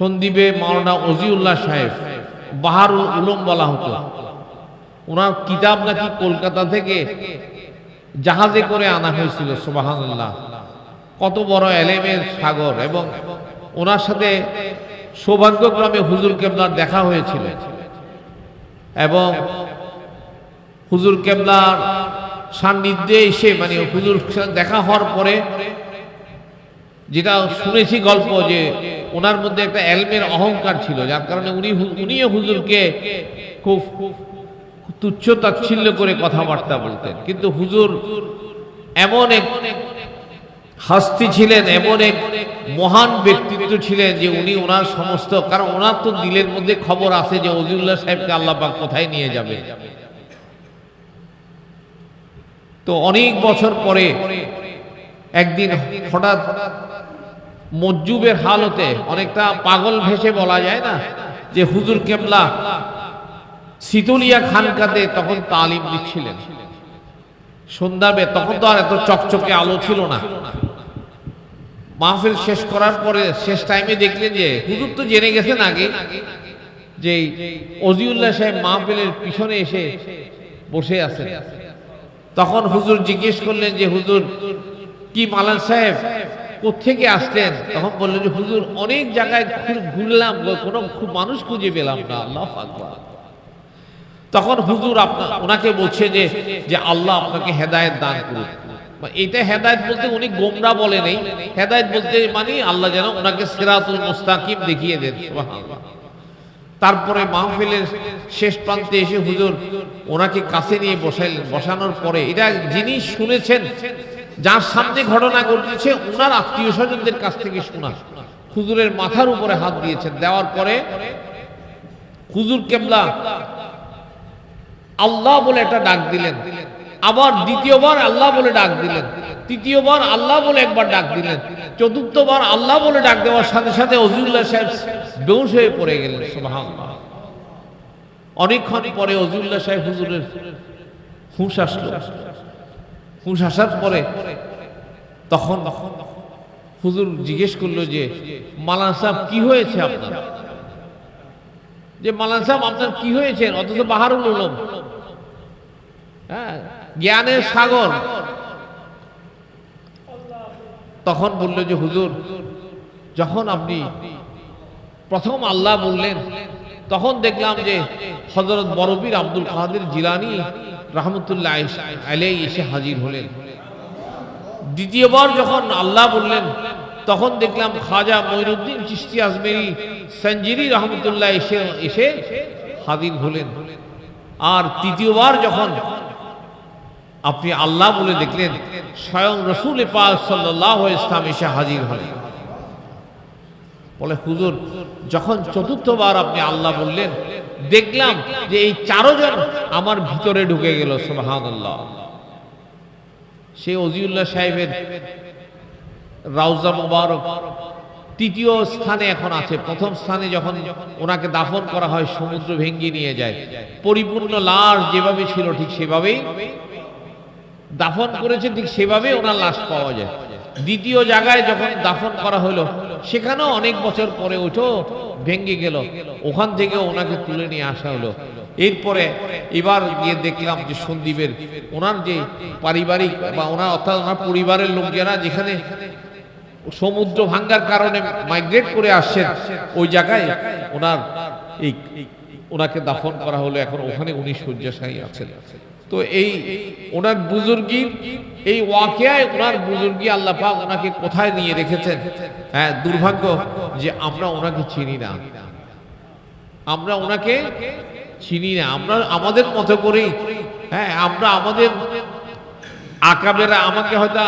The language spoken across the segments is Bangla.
সন্দ্বীপে মাওলানা ওজিউল্লাহ সাহেব, বাহারুল উলুম বলা হতো। ওনার কিতাব নাকি কলকাতা থেকে জাহাজে করে আনা হয়েছিল। সুবহানাল্লাহ, কত বড় এলেমের সাগর। এবং ওনার সাথে সৌভাগ্যক্রমে হুজুর কেবলার দেখা হয়েছিল, এবং হুজুর কেবলার সান্নিধ্যে এসে, মানে হুজুর দেখা হওয়ার পরে যেটা শুনেছি গল্প, যে ওনার মধ্যে একটা এলমের অহংকার ছিল, যার কারণে উনিও হুজুরকে খুব তুচ্ছ তাচ্ছিল্য করে কথাবার্তা বলতেন। কিন্তু হুজুর এমন এক হাস্তি ছিলেন, এমন এক মহান ব্যক্তিত্ব ছিলেন যে উনি ওনার সমস্ত, কারণ ওনার তো দিলের মধ্যে খবর আছে যে ওজিউল্লাহ সাহেবকে আল্লাহ পাক কোথায় নিয়ে যাবে। তো অনেক বছর পরে একদিন হঠাৎ মজ্জুবের হালতে, অনেকটা পাগল ভেসে বলা যায় না, যে হুজুর কেবলা শীতলিয়া খানকাতে তখন তালিম দিচ্ছিলেন সন্ধ্যাবে। তখন তো আর এত চকচকে আলো ছিল না। মাহফিল শেষ করার পরে শেষ টাইমে দেখলেন যে হুজুর তো জেনে গেছেন আগে যে ওজিউল্লাহ সাহেব মাহফিলের পিছনে এসে বসে আছেন। তখন হুজুর জিজ্ঞেস করলেন যে হুজুর কি মালান সাহেব কোত্থেকে আসতেন? তখন বললেন যে হুজুর অনেক জায়গায় ঘুরলাম, কোনো মানুষ খুঁজে পেলাম না। আল্লাহু আকবার। তখন হুজুর ওনাকে বলছে যে আল্লাহ আপনাকে হেদায়েত দান করুন। এটা হেদায়েত বলতে উনি গোমরা বলে নেই, হেদায়েত বলতে মানে আল্লাহ যেন ওনাকে সিরাতুল মুস্তাকিম দেখিয়ে দেন। সুবহানাল্লাহ। তারপরে মাহফিলের শেষ প্রান্তে এসে হুজুর ওনাকে কাছে নিয়ে বসাইলেন। বসানোর পরে এটা যিনি শুনেছেন, যার সামনে ঘটনা ঘটেছে, ওনার আত্মীয় স্বজনদের কাছ থেকে শোনা, হুজুরের মাথার উপরে হাত দিয়েছেন। দেওয়ার পরে হুজুর কেবলা আল্লাহ বলে একটা ডাক দিলেন, আবার দ্বিতীয়বার আল্লাহ বলে ডাক দিলেন, তৃতীয়বার আল্লাহ বলে একবার ডাক দিলেন, চতুর্থবার আল্লাহ বলে ডাক দেওয়ার সাথে সাথে ওজিউল্লাহ সাহেব বেহুশ হয়ে পড়ে গেলেন। সুবহানাল্লাহ। অনেকক্ষণ পরে ওজিউল্লাহ সাহেব হুজুরের হুঁশ আসলো। হুঁশ আসার পরে তখন হুজুর জিজ্ঞেস করলো যে মাওলানা সাহেব কি হয়েছে আপনার? যে মাওলানা সাহেব আপনার কি হয়েছে? অথচ বাহারুল উলুম, হ্যাঁ, জ্ঞানের সাগর। তখন বলল যে হুজুর যখন আপনি প্রথম আল্লাহ বললেন, তখন দেখলাম যে হযরত বড়পীর আব্দুল কাদের জিলানী রাহমাতুল্লাহ আলাইহি এসে হাজির হলেন। দ্বিতীয়বার যখন আল্লাহ বললেন, তখন দেখলাম খাজা মঈনুদ্দিন চিশতি আজমেরি সঞ্জিরি রাহমাতুল্লাহ এসে হাজির হলেন। আর তৃতীয়বার যখন আপনি আল্লাহ বলে দেখলেন, স্বয়ং রাসূল পাক সাল্লাল্লাহু আলাইহি ওয়াসাল্লাম এসে হাজির হলেন। বলে হুজুর যখন চতুর্থবার আপনি আল্লাহ বললেন, দেখলাম যে এই চারজন আমার ভিতরে ঢুকে গেল। সুবহানাল্লাহ। সেই ওজিউল্লাহ সাহেবের রাউজা মুবারক তৃতীয় স্থানে এখন আছে। প্রথম স্থানে যখন ওনাকে দাফন করা হয়, সমুদ্র ভেঙে নিয়ে যায়, পরিপূর্ণ লাশ যেভাবে ছিল ঠিক সেভাবেই দাফন করেছে, ঠিক সেভাবে ওনার লাশ পাওয়া যায়। দ্বিতীয় জায়গায় যখন দাফন করা হলো, সেখানেও অনেক বছর পরে ওঠো ভেঙে গেল, ওখান থেকে ওনাকে তুলে নিয়ে আসা হলো। এরপরে এবার গিয়ে দেখলাম যে সন্দ্বীপের ওনার যে পারিবারিক বা ওনার অর্থাৎ ওনার পরিবারের লোকেরা যেখানে সমুদ্র ভাঙ্গার কারণে মাইগ্রেট করে আসছেন, ওই জায়গায় ওনাকে দাফন করা হলো। এখন ওখানে উনি শয্যাশায়ী আছেন। তো এই ওনার বুজুর্গি, এই ওয়াকিয়ায় ওনার বুজুর্গি আল্লাহ পাক ওনাকে কোথায় নিয়ে রেখেছেন। হ্যাঁ, দুর্ভাগ্য যে আমরা ওনাকে চিনি না, আমরা ওনাকে চিনি না। আমরা আমাদের মতো করেই, হ্যাঁ, আমরা আমাদের আকাবেরা, আমাকে হয়তো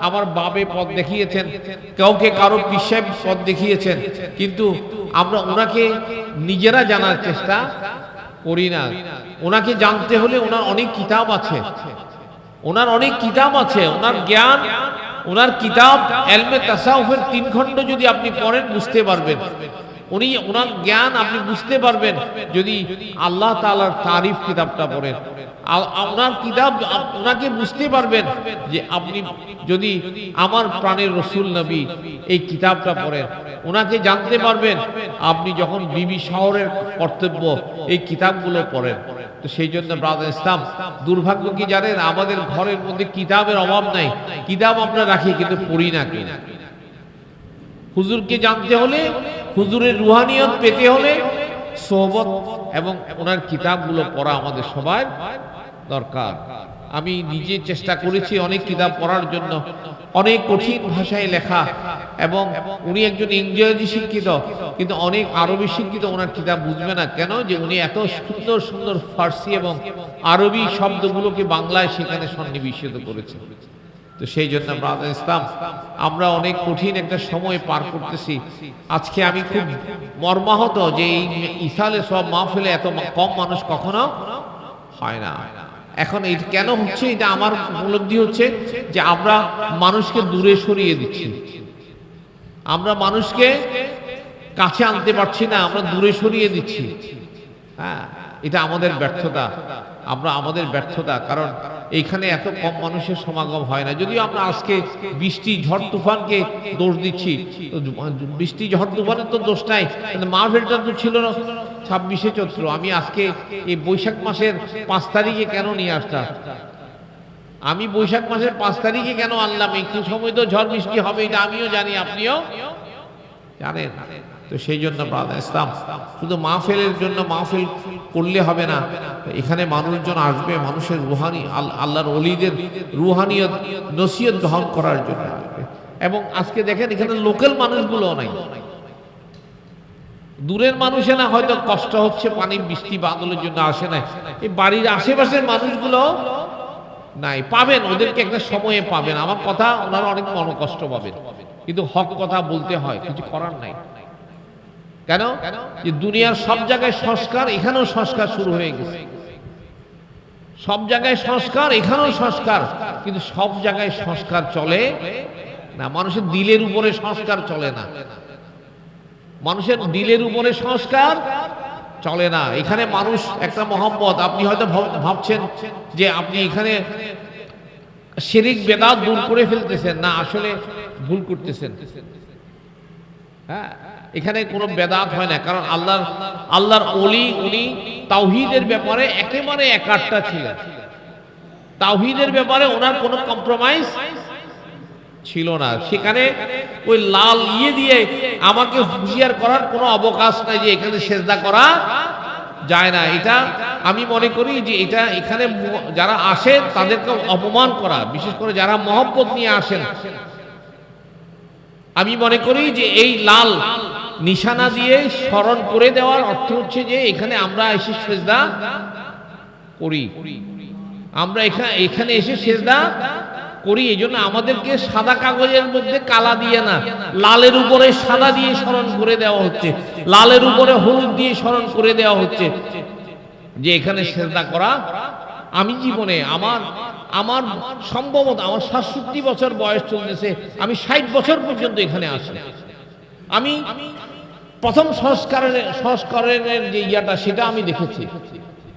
আমার বাবে পথ দেখিয়েছেন, কাউকে কারো পিসাব পথ দেখিয়েছেন, কিন্তু আমরা ওনাকে নিজেরা জানার চেষ্টা করি না। ওনাকে জানতে হলে ওনার অনেক কিতাব আছে, ওনার অনেক কিতাব আছে, ওনার জ্ঞান, ওনার কিতাব এলমে তাসাউফের 3 খণ্ড যদি আপনি পড়েন বুঝতে পারবেন ওনার জ্ঞান আপনি বুঝতে পারবেন যদি আল্লাহ তাআলার তারিফ কিতাবটা পড়েন। ওনার কিতাব ওনাকে বুঝতে পারবেন যে আপনি যদি আমার প্রাণের রসুল নবী এই কিতাবটা পড়েন, ওনাকে জানতে পারবেন আপনি যখন বিবি শহরের কর্তব্য এই কিতাবগুলো পড়েন। তো সেই জন্য ব্রাদার ইসলাম, দুর্ভাগ্য কি জানেন, আমাদের ঘরের মধ্যে কিতাবের অভাব নাই, কিতাব আমরা রাখি কিন্তু পড়ি না কেন। হুজুরকে জানতে হলে, হুজুরের রুহানিয়ত পেতে হলে সোহবত এবং ওনার কিতাবগুলো পড়া আমাদের সবার দরকার। আমি নিজে চেষ্টা করেছি অনেক কিতাব পড়ার জন্য, অনেক কঠিন ভাষায় লেখা, এবং উনি একজন ইংরেজি শিক্ষিত কিন্তু অনেক আরবি শিক্ষিত, ওনার কিতাব বুঝবে না কেন, যে উনি এত সুন্দর সুন্দর ফার্সি এবং আরবি শব্দগুলোকে বাংলায় সেখানে সন্নিবেশিত করেছেন। তো সেই জন্য ব্রাদার ইসলাম, আমরা অনেক কঠিন একটা সময় পার করতেছি। আজকে আমি খুব মর্মাহত যে এই ইসালে সব মাহফিলে এত কম মানুষ কখনো হয় না। এখন এই কেন হচ্ছে, এটা আমার উপলব্ধি হচ্ছে যে আমরা মানুষকে দূরে সরিয়ে দিচ্ছি, আমরা মানুষকে কাছে আনতে পারছি না, আমরা দূরে সরিয়ে দিচ্ছি। হ্যাঁ, এটা আমাদের ব্যর্থতা, আমাদের ব্যর্থতা। কারণ এইখানে এত কম মানুষের সমাগম হয় না। যদিও আমরা আজকে বৃষ্টি ঝড় তুফানকে দোষ দিচ্ছি, বৃষ্টি ঝড় তুফানের তো দোষ নাই, মাহফিলটা তো ছিল না 26শে চৈত্র। আমি আজকে এই বৈশাখ মাসের 5 তারিখে কেন নিয়ে আসলাম? আমি বৈশাখ মাসের 5 তারিখে কেন আনলাম? একটু সময় তো ঝড় বৃষ্টি হবে, এটা আমিও জানি, আপনিও জানেন। তো সেই জন্য ব্রাদার ইসলাম, শুধু মাহফিলের জন্য মাহফিল করলে হবে না, এখানে মানুষজন আসবে মানুষের রুহানি, আল্লাহর ওলিদের রুহানিয়ত নসিহত গ্রহণ করার জন্য আসবে। এবং আজকে দেখেন এখানে লোকাল মানুষগুলো নাই, দূরের মানুষে না হয়তো কষ্ট হচ্ছে, পানি বৃষ্টি বাদলের জন্য আসে না, এই বাড়ির আশেপাশের মানুষগুলো নাই, পাবেন ওদেরকে একটা সময়ে পাবেন। আমার কথা, ওনারা অনেক মনোকষ্ট পাবেন, কিন্তু হক কথা বলতে হয়, কিছু করার নাই। কেন? যে দুনিয়ার সব জায়গায় সংস্কার, এখানেও সংস্কার শুরু হয়ে গেছে। সব জায়গায় সংস্কার, এখানেও সংস্কার, কিন্তু সব জায়গায় সংস্কার চলে না। মানুষের দিলের উপরে সংস্কার চলে না, মানুষের দিলের উপরে সংস্কার চলে না। এখানে মানুষ একটা মোহাম্মদ, আপনি হয়তো ভাবছেন যে আপনি এখানে শিরিক বেদাত দূর করে ফেলতেছেন, না, আসলে ভুল করতেছেন। হ্যাঁ, এখানে কোনো বেদাত হয় না, কারণ আল্লাহর ওলি, উনি তাওহীদের ব্যাপারে একেবারে একাট্টা ছিলেন। তাওহীদের ব্যাপারে ওনার কোনো কম্প্রোমাইজ ছিল না। সেখানে ওই লাল দিয়ে আমাকে হুঁশিয়ার করার কোনো অবকাশ নাই যে এখানে সেজদা করা যায় না। এটা আমি মনে করি যে এটা এখানে যারা আসেন তাদেরকে অপমান করা, বিশেষ করে যারা মহব্বত নিয়ে আসেন। আমি মনে করি যে এই লাল নিশানা দিয়ে স্মরণ করে দেওয়ার অর্থ হচ্ছে যে এখানে আমরা এসে সেজদা করি, আমরা এখানে এসে সেজদা করি। এই জন্য আমাদেরকে সাদা কাগজের মধ্যে কালা দিয়ে না, লালের উপরে সাদা দিয়ে স্মরণ করে দেওয়া হচ্ছে, লালের উপরে হলুদ দিয়ে স্মরণ করে দেওয়া হচ্ছে যে এখানে সেজদা করা। আমি জীবনে আমার সম্ভবত আমার 67 বছর বয়স চলতেছে, আমি 60 বছর পর্যন্ত এখানে আসি। আমি প্রথম সংস্করণের যে ইয়াটা সেটা আমি দেখেছি,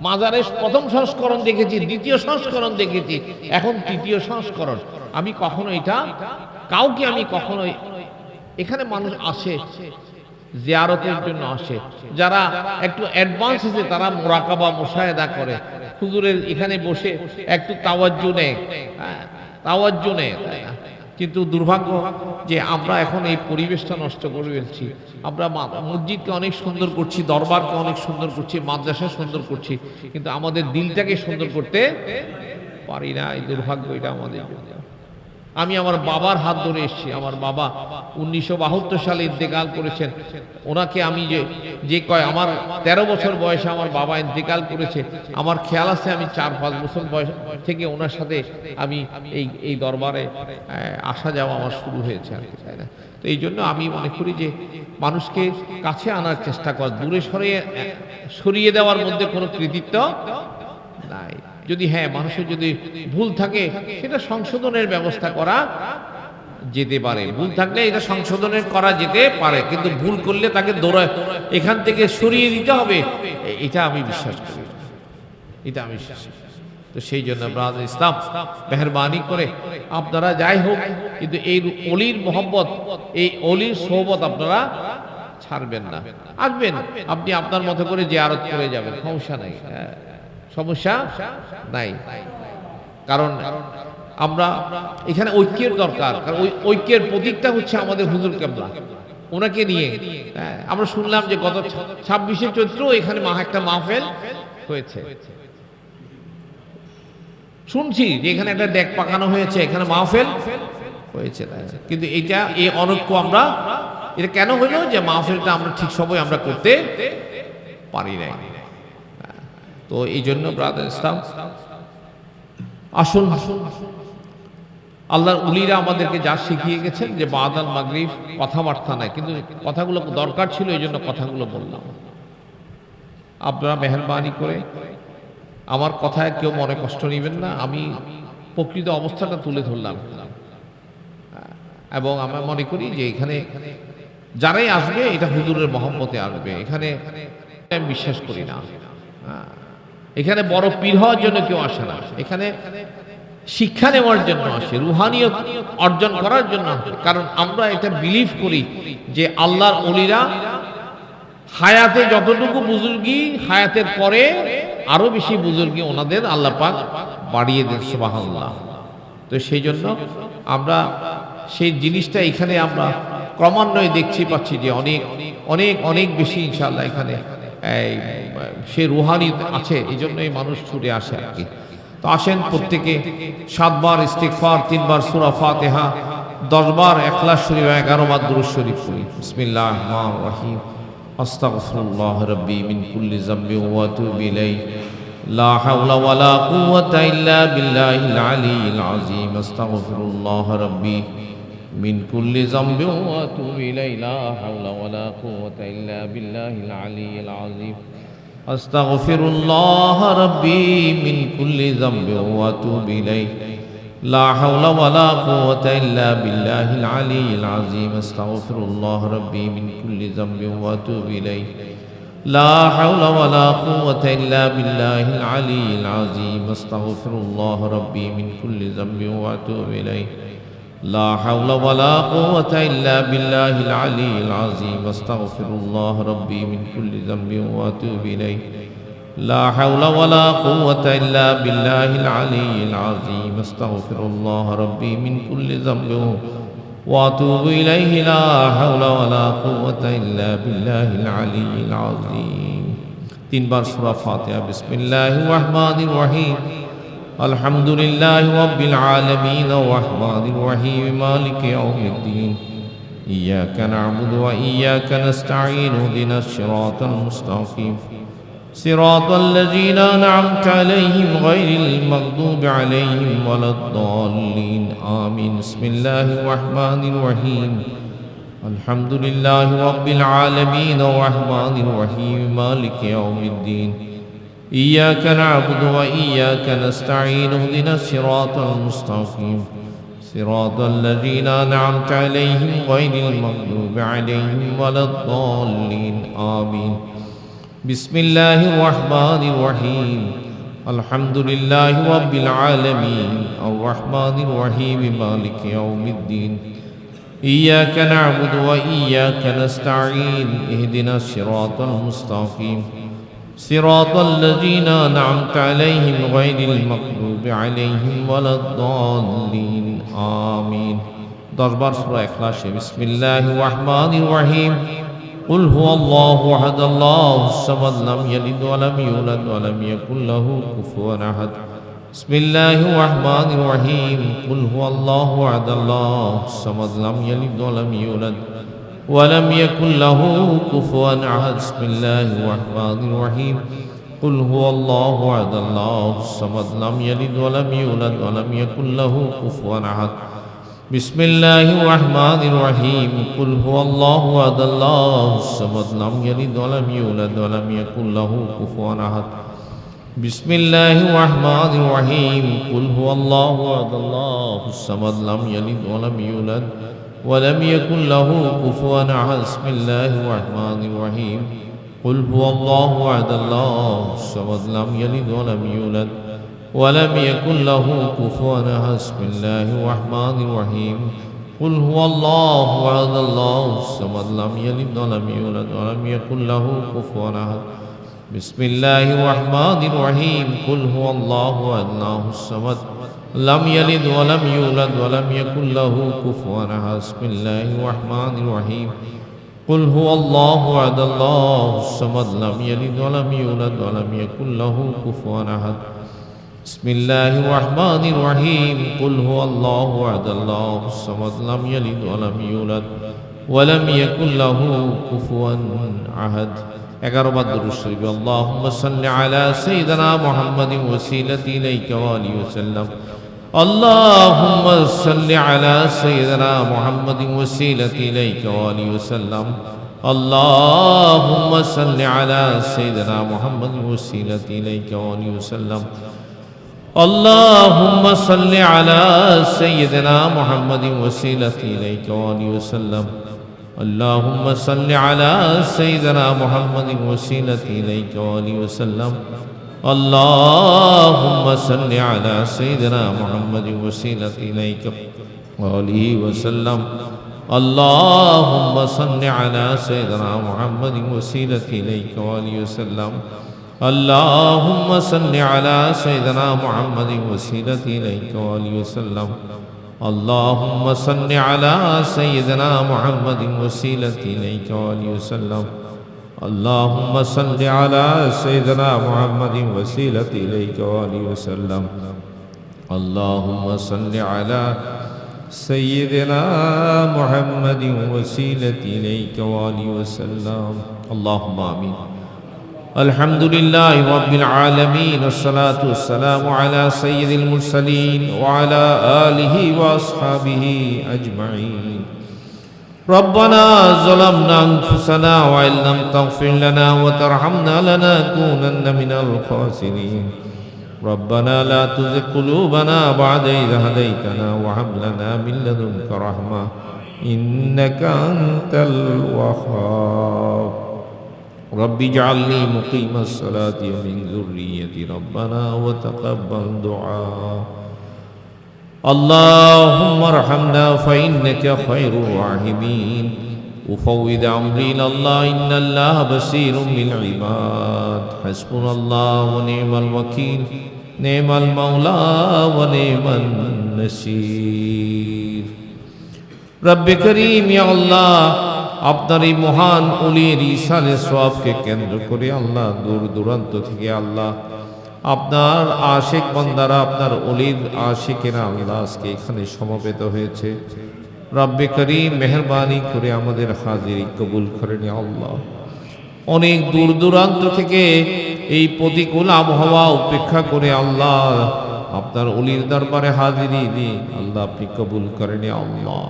মাজারের প্রথম সংস্করণ দেখেছি, দ্বিতীয় সংস্করণ দেখেছি, এখন তৃতীয় সংস্করণ। আমি কখনো এটা কাউকে আমি কখনো, এখানে মানুষ আসে জিয়ারতের জন্য আসে, যারা একটু অ্যাডভান্স আছে তারা মুরাকাবা মুশাহেদা করে, হুজুরের এখানে বসে একটু তাওয়াজ্জু নেয়, তাওয়াজ্জু নেয়। কিন্তু দুর্ভাগ্য যে আমরা এখন এই পরিবেশটা নষ্ট করে ফেলছি। আমরা মসজিদকে অনেক সুন্দর করছি, দরবারকে অনেক সুন্দর করছি, মাদ্রাসা সুন্দর করছি, কিন্তু আমাদের দিলটাকে সুন্দর করতে পারি না। এই দুর্ভাগ্য, এটা আমাদের জন্য। আমি আমার বাবার হাত ধরে এসেছি। আমার বাবা 1972 সালে ইন্তেকাল করেছেন। ওনাকে আমি যে কয় আমার 13 বছর বয়সে আমার বাবা ইন্তেকাল করেছে, আমার খেয়াল আছে আমি 4-5 বছর বয়স থেকে ওনার সাথে আমি এই দরবারে আসা যাওয়া আমার শুরু হয়েছে আর কি, তাই না? তো এই জন্য আমি মনে করি যে মানুষকে কাছে আনার চেষ্টা কর, দূরে সরিয়ে দেওয়ার মধ্যে কোনো কৃতিত্ব নাই। যদি মানুষের যদি ভুল থাকে সেটা সংশোধনের ব্যবস্থা করা যেতে পারে, ভুল থাকলে এটা সংশোধনের করা যেতে পারে, কিন্তু ভুল করলে তাকে এখান থেকে সরিয়ে দিতে হবে, এটা আমি বিশ্বাস করি, এটা আমি বিশ্বাস করি। তো সেই জন্য ব্রাদার ইসলাম, মেহরবানি করে আপনারা যাই হোক, কিন্তু এই অলির মোহব্বত, এই অলির সোহবত আপনারা ছাড়বেন না। আসবেন, আপনি আপনার মতো করে জিয়ারত করে যাবেন, সমস্যা নাই, সমস্যা নাই। কারণ আমরা এখানে ঐক্যের দরকার, কারণ ওই ঐক্যের প্রতীকটা হচ্ছে আমাদের হুজুর কেবলা, ওনাকে নিয়ে। আমরা শুনলাম যে গত 26শে চৈত্র এখানে একটা মাহফিল হয়েছে, শুনছি যে এখানে একটা ডেক পাকানো হয়েছে, এখানে মাহফিল হয়েছে, কিন্তু এটা এই অনৈক্য আমরা, এটা কেন হলো যে মাহফিলটা আমরা ঠিক সময় আমরা করতে পারি নাই। তো এই জন্য ব্রাদার ইসলাম, আসুন, আল্লাহর উলিরা আমাদেরকে যা শিখিয়ে গেছেন যে বাদাল মাগরিব কথাবার্তা নাই, কিন্তু কথাগুলো দরকার ছিল, এই জন্য কথাগুলো বললাম। আপনারা মেহরবানি করে আমার কথায় কেউ মনে কষ্ট নেবেন না, আমি প্রকৃত অবস্থাটা তুলে ধরলাম, এবং আমরা মনে করি যে এখানে যারাই আসবে এটা হুজুরের মহব্বতে আসবে, এখানে আমি বিশ্বাস করি না, এখানে বড় পীর হওয়ার জন্য কেউ আসে না, এখানে শিক্ষা নেওয়ার জন্য আসে, রুহানিয়ত অর্জন করার জন্য আসে। কারণ আমরা এটা বিলিভ করি যে আল্লাহর ওলিরা হায়াতে যতটুকু বুজুর্গি, হায়াতের পরে আরো বেশি বুজুর্গি ওনাদের আল্লাহ পাক বাড়িয়ে দেন, সুবহানাল্লাহ। তো সেই জন্য আমরা সেই জিনিসটা এখানে আমরা ক্রমান্বয়ে দেখছি পাচ্ছি যে অনেক অনেক অনেক বেশি ইনশাআল্লাহ এখানে সে রুহানি আছে, এই জন্যই মানুষ ছুটে আসে আর কি। তো আসেন প্রত্যেকে 7 বার ইস্তিগফার, 3 বার সূরা ফাতিহা, 10 বার ইখলাস শরীফ, 11 বার দুরূদ শরীফ পড়ি। বিসমিল্লাহির রহমানির রহিম। আস্তাগফিরুল্লাহ রাব্বি মিন কুল্লি যামবি ওয়া আতুবু ইলাইহি, লা হাওলা ওয়ালা কুওয়াতা ইল্লা বিল্লাহিল আলিয়্যিল আযীম। আস্তাগফিরুল্লাহ রাব্বি মিন কুল্লি যামবি ওয়া আতুবু ইলাইহি, লা হাওলা ওয়ালা কুওয়াতা ইল্লা বিল্লাহিল আলিয়্যিল আযীম। আস্তাগফিরুল্লাহ রাব্বি মিন কুল্লি যামবি ওয়া আতুবু ইলাইহি, লা হাওলা ওয়ালা কুওয়াতা ইল্লা বিল্লাহিল আলিয়্যিল আযীম। আস্তাগফিরুল্লাহ রাব্বি মিন কুল্লি যামবি ওয়া আতুবু ইলাইহি, লা হাওলা ওয়ালা কুওয়াতা ইল্লা বিল্লাহিল আলিয়্যিল আযীম। আস্তাগফিরুল্লাহ রাব্বি মিন কুল্লি যামবি ওয়া আতুবু ইলাইহি, লা হাওলা ওয়ালা কুওয়াতা ইল্লা বিল্লাহিল আলিয়্যিল আযীম। আস্তাগফিরুল্লাহ রাব্বি মিন কুল্লি যামবি ওয়া আতুবু ইলাইহি, লা হাওলা ওয়ালা কুওয়াতা ইল্লা বিল্লাহিল আলিয়্যিল আযীম। আস্তাগফিরুল্লাহ রাব্বি মিন কুল্লি যামবি ওয়া আতুবু ইলাইহি, লা হাওলা ওয়ালা কুওয়াতা ইল্লা বিল্লাহিল আলিয়্যিল আযীম। 3 বার সূরা ফাতিহা। বিসমিল্লাহির রহমানির রহিম। আলহামদুলিল্লাহি রাব্বিল আলামিন আর রহমানির রহিম মালিকি ইয়াউমিদ্দিন। ইয়াকা না'বুদু ওয়া ইয়াকা নাস্তাঈন ইহদিনাস সিরাতাল মুস্তাকিম সিরাতাল লাযীনা আন'আমতা আলাইহিম গায়রিল মাগদুবি আলাইহিম ওয়ালাদ-দাল্লিন। আমিন। বিসমিল্লাহির রহমানির রহিম। আলহামদুলিল্লাহি রাব্বিল আলামিন আর রহমানির রহিম মালিকি ইয়াউমিদ্দিন। إياك نعبد وإياك نستعين اهدنا الصراط المستقيم صراط الذين أنعمت عليهم غير المغضوب عليهم ولا الضالين آمين. بسم الله الرحمن الرحيم. الحمد لله رب العالمين الرحمن الرحيم مالك يوم الدين. إياك نعبد وإياك نستعين اهدنا الصراط المستقيم صراط الذين أنعمت عليهم غير المغضوب عليهم ولا الضالين آمين. 10 বার সূরা ইখলাস। বিসমিল্লাহির রহমানির রহিম। قل هو الله أحد الله الصمد لم يلد ولم يولد ولم يكن له كفوا أحد. بسم الله الرحمن الرحيم. قل هو الله أحد الله الصمد لم يلد ولم يولد ولم يكن له كفوا أحد. بسم الله الرحمن الرحيم. قل هو الله أحد الله الصمد لم يلد ولم يولد ولم يكن له كفوا أحد. بسم الله الرحمن الرحيم. قل هو الله أحد الله الصمد لم يلد ولم يولد ولم يكن له كفوا أحد. بسم الله الرحمن الرحيم قل هو الله أحد الله الصمد لم يلد ولم يولد ولم يكن له كفوا أحد بسم الله الرحمن الرحيم قل هو الله أحد الله الصمد لم يلد ولم يولد ولم يكن له كفوا أحد بسم الله الرحمن الرحيم قل هو الله أحد الله الصمد لم يلد ولم يولد ولم يكن له كفوا أحد بسم الله الرحمن الرحيم قل هو الله أحد الله الصمد لم يلد ولم يولد ولم يكن له كفوا أحد بسم الله الرحمن الرحيم قل هو الله أحد الله الصمد لم يلد ولم يولد ولم يكن له كفوا أحد بسم الله الرحمن الرحيم قل هو الله أحد الله الصمد لم يلد ولم يولد ولم يكن له كفوا أحد 11 বার দুরূদ শরীফ اللهم صل على سيدنا محمد وسيلة إليك وآله وسلم اللهم صل على سيدنا محمد وسيلة إليك وآله وسلم اللهم صل على سيدنا محمد وسيلة إليك وآله وسلم اللهم صل على سيدنا محمد وسيلة إليك وآله وسلم اللهم صل على سيدنا محمد وسيلة إليك وآله وسلم اللهم صل على سيدنا محمد وسيلة إليك وآله وسلم اللهم صل على سيدنا محمد وسيلة إليك وآله وسلم اللهم صل على سيدنا محمد وسيلة إليك وآله وسلم اللهم صل على سيدنا محمد وسيلة إليك وآله وسلم اللهم صل على سيدنا محمد وسيلة إليك وآله وسلم اللهم صل على سيدنا محمد وسيلة إليك وآله وسلم اللهم آمين الحمد لله رب العالمين والصلاة والسلام على سيد المرسلين وعلى آله وأصحابه أجمعين ربنا ظلمنا أنفسنا وإن لم تغفر لنا وترحمنا لنكونن من الخاسرين ربنا لا تزغ قلوبنا بعد إذ هديتنا وهب لنا من لدنك رحمة إنك أنت الوهاب رب اجعلني مقيم الصلاة ومن ذريتي ربنا وتقبل دعاء اللهم ارحمنا فإنك خير الراحمين أفوض أمري إلى الله إن الله بصير بالعباد حسبنا الله ونعم الوكيل نعم المولى ونعم النصير رب كريم يا الله আপনার এই মহান ওলির ইসালে সওয়াবকে কেন্দ্র করে আল্লাহ দূর দূরান্ত থেকে আল্লাহ আপনার আশিক বান্দারা আপনার ওলির আশিকেরা আল্লাহ আজকে এখানে সমবেত হয়েছে রব্বে করিম মেহেরবানি করে আমাদের হাজিরি কবুল করে নিয়ে আল্লাহ অনেক দূর দূরান্ত থেকে এই প্রতিকূল আবহাওয়া উপেক্ষা করে আল্লাহ আপনার ওলির দরবারে হাজিরি দিয়ে আল্লাহ আপনি কবুল করে নিয়ে আল্লাহ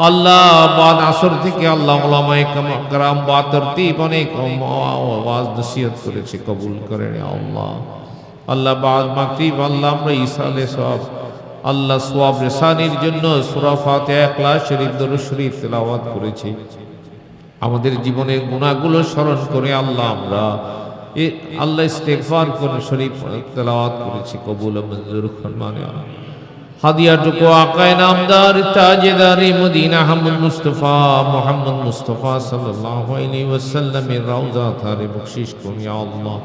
আল্লাহ বাদ আসর থেকে আল্লাহ ওলামায়ে কেরাম বা তরতিব অনেক ওয়াজ নসিহত করেছে কবুল করেন আল্লাহ আল্লাহ বাদ মাগরিব আল্লাহ আমরা ইসালে সওয়াব আল্লাহ সওয়াব রেসানির জন্য সূরা ফাতিহা ইখলাস শরীফ দরুদ শরীফ তেলাওয়াত করেছি আমাদের জীবনের গুনাহগুলো স্মরণ করে আল্লাহ আমরা আল্লাহ ইস্তেগফার করে শরীফ তেলাওয়াত করেছি কবুল মঞ্জুর ফরমানে হাদিয়াটুকু আকায়ে নামদার তাজদার মদিনা আহমদ মুস্তাফা সাল্লাল্লাহু আলাইহি ওয়াসাল্লামের রওজা তারে বখশিশ করুন ইয়া আল্লাহ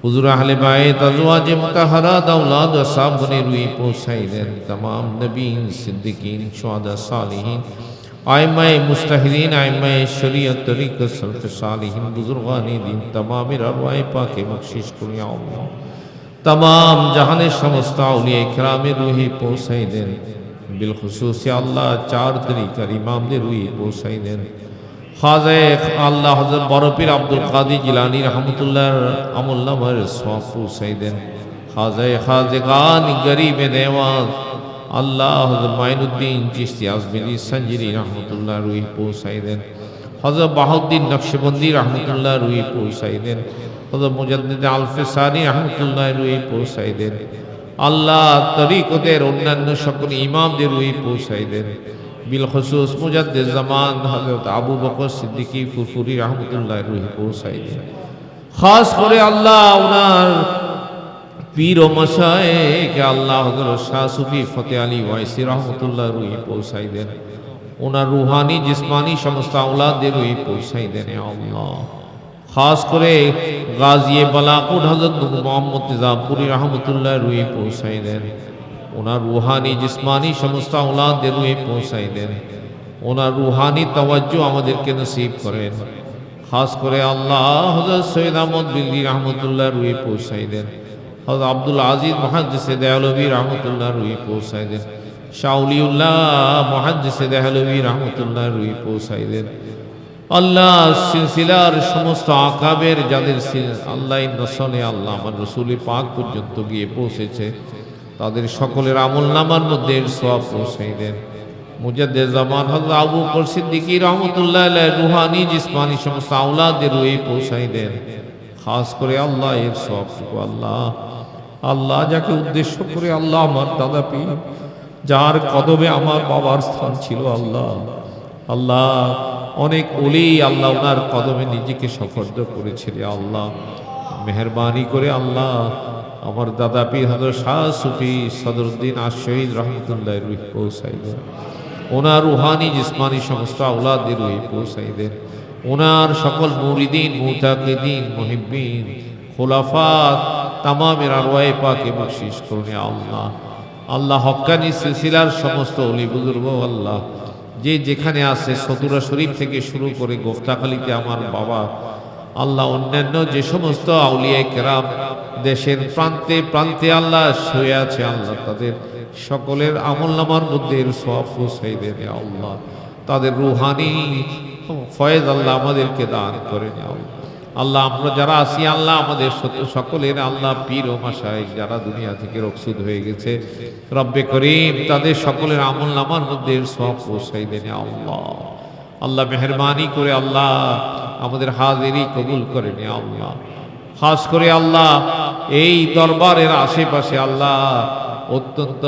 হুজুর আহলে বাইত আজওয়াজে মুতাহহারাত আওলাদ ও সাহাবায়ে রুই পৌঁছাই দেন तमाम নবীন সিদ্দিকীন শুহাদা সালিহিন আইমায়ে মুস্তাহিদিন আইমায়ে শরীয়ত তরিকত সলফে সালিহিন বুজুর্গানে দ্বীন तमामेর আরওয়ায়ে পাকে বখশিশ করুন ইয়া আল্লাহ तमाम जहाনের সমস্ত আউলিয়া ইকরামের রুহে পৌঁছাই দেন বিলখুসুস আল্লাহ চার তরিকার ইমামদের রুহে পৌঁছাই দেন খাজা আল্লাহ হযরত বড় পীর আব্দুল কাদের জিলানী রাহমাতুল্লাহর আমলনামার সওয়াব পৌঁছাই দেন খাজেগান গরিবে নেওয়াজ আল্লাহ হযরত মাইনুদ্দিন চিশতি আজমিরি সঞ্জিরি রাহমাতুল্লাহ রুহে পৌঁছাই দেন হযরত বাহাউদ্দিন নকশবন্দি রাহমাতুল্লাহ রুহে পৌঁছাই দেন হযরত মুজাদ্দিদ আল-ফিসানি রাহমাতুল্লাহি রুহি পৌঁছাই দেন। আল্লাহ তরিকতের অন্যান্য সকল ইমামদের রুহি পৌঁছাই দেন। বিল খুসুস মুজাদ্দিদ জামান হযরত আবু বকর সিদ্দিকী ফুরফুরি রাহমাতুল্লাহি রুহি পৌঁছাই দেন। খাস করে আল্লাহ ওনার পীর ও মাশায়েখ আল্লাহ হযরত শাহ সুফি ফতেহ আলী ওয়াইসি রাহমাতুল্লাহি রুহি পৌঁছাই দেন। ওনার রুহানি জিসমানি সমস্ত আওলাদের রুহি পৌঁছাই দেন আল্লাহ। খাস করে গাজী বালাকুট হযরত নূর মুহাম্মদ নিজামপুরী রাহমাতুল্লাহি রুহি পৌঁছাই দেন। ওনার রুহানি জিসমানি সমস্ত আওলাদের রুহি পৌঁছাই দেন। ওনার রুহানি তাওয়াজ্জু আমাদেরকে নসিব করেন। খাস করে আল্লাহ হযরত সৈয়দ আহমদ বিল্লি রাহমাতুল্লাহি রুহি পৌঁছাই দেন। হযরত আব্দুল আজিজ মুহাদ্দিসে দেহলভী রাহমাতুল্লাহি রুহি পৌঁছাই দেন। শাহ ওলিউল্লাহ মুহাদ্দিসে দেহলভী রাহমাতুল্লাহি রুহি পৌঁছাই দেন। আল্লাহ সিলসিলার সমস্ত আকাবের যাদের আল্লাহ নসলে আল্লাহ আমার রাসূল পাক পর্যন্ত গিয়ে পৌঁছেছে তাদের সকলের আমলনামার মধ্যে সওয়াব পৌঁছাই দেন। মুজাদ্দিদ জামান হযরত আবু বকর সিদ্দিকী রাহমাতুল্লাহি আলাইহি রুহানি জিসমানি সমস্ত আওলাদের রুহি পৌঁছাই দেন। খাস করে আল্লাহ এর সওয়াবটুকু আল্লাহ যাকে উদ্দেশ্য করে আল্লাহ আমার দাদা পীর যার কদমে আমার বাবার স্থান ছিল আল্লাহ অনেক ওলি আল্লাহ ওনার কদমে নিজেকে সুপর্দ করেছিল আল্লাহ মেহেরবানি করে আল্লাহ আমার দাদা পীর হযরত শাহ সুফি সদরুদ্দিন আশ-শহীদ রাহমাতুল্লাহি রুহি পৌঁছাই দেন। ওনার রুহানি জিসমানি সমস্ত আওলাদের রুহি পৌঁছাই দেন। ওনার সকল মুরিদিন মুতাকিদিন মুহিব্বিন খুলাফা তামামের আরওয়ায়ে পাকে বখশিশ করুন আল্লাহ হক্কানি সিলসিলার সমস্ত ওলি বুজুর্গ আল্লাহ যে যেখানে আছে সতুরা শরীফ থেকে শুরু করে গোফতাখালীতে আমার বাবা আল্লাহ অন্যান্য যে সমস্ত আউলিয়ায়ে কেরাম দেশের প্রান্তে প্রান্তে আল্লাহ শুয়ে আছে আল্লাহ তাদের সকলের আমলনামার মধ্যে সওয়াব পৌঁছাই দেন আল্লাহ। তাদের রুহানি ফয়েজ আল্লাহ আমাদেরকে দান করেন আল্লাহ। আমরা যারা আছি আল্লাহ আমাদের সকলের আল্লাহ পীর ও মাশায়েখ যারা দুনিয়া থেকে রুখসুদ হয়ে গেছে রব্বে করিম তাদের সকলের আমলনামার মধ্যে সওয়াব পৌঁছাই দেন আল্লাহ মেহেরবানি করে আল্লাহ আমাদের হাজিরি কবুল করেন আল্লাহ। খাস করে আল্লাহ এই দরবারের আশেপাশে আল্লাহ অত্যন্ত